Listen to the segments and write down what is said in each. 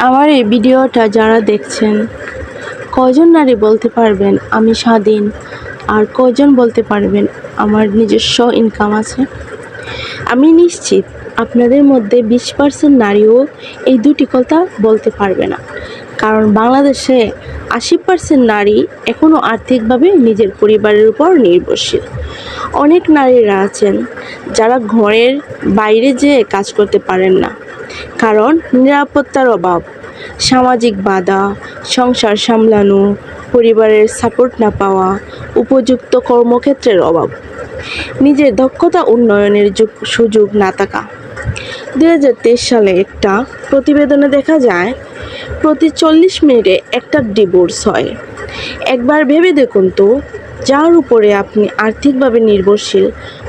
আমার এই ভিডিওটা যারা দেখছেন, কয়জন নারী বলতে পারবেন আমি স্বাধীন, আর কয়জন বলতে পারবেন আমার নিজস্ব ইনকাম আছে? আমি নিশ্চিত আপনাদের মধ্যে 20% নারীও এই দুটি কথা বলতে পারবে না, কারণ বাংলাদেশে 80% নারী এখনও আর্থিকভাবে নিজের পরিবারের উপর নির্ভরশীল। অনেক নারীরা আছেন যারা ঘরের বাইরে যেয়ে কাজ করতে পারেন না, কারণ নিরাপত্তার অভাব, সামাজিক বাধা, সংসার সামলানো, পরিবারের সাপোর্ট না পাওয়া, উপযুক্ত কর্মক্ষেত্রের অভাব, নিজের দক্ষতা উন্নয়নের সুযোগ না থাকা। 2023 সালে একটা প্রতিবেদনে দেখা যায় প্রতি 40 মিনিটে একটা ডিভোর্স হয়। একবার ভেবে দেখুন তো, যার উপরে আপনি আর্থিকভাবে নির্ভরশীল,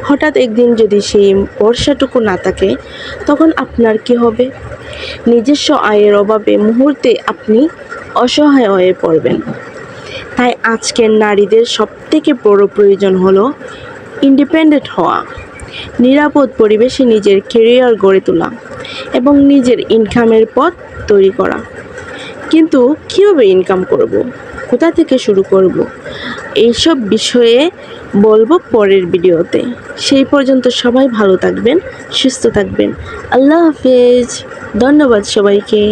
হঠাৎ একদিন যদি সেই ভরসাটুকু না থাকে, তখন আপনার কি হবে? নিজস্ব আয়ের অভাবে মুহূর্তে আপনি অসহায় হয়ে পড়বেন। তাই আজকের নারীদের সবথেকে বড় প্রয়োজন হলো ইন্ডিপেন্ডেন্ট হওয়া, নিরাপদ পরিবেশে নিজের ক্যারিয়ার গড়ে তোলা এবং নিজের ইনকামের পথ তৈরি করা। কিন্তু কীভাবে ইনকাম করব? কোথা থেকে শুরু করব? এইসব বিষয়ে বলবো পরের ভিডিওতে। সেই পর্যন্ত সবাই ভালো থাকবেন, সুস্থ থাকবেন। আল্লাহ হাফেজ। ধন্যবাদ সবাইকে।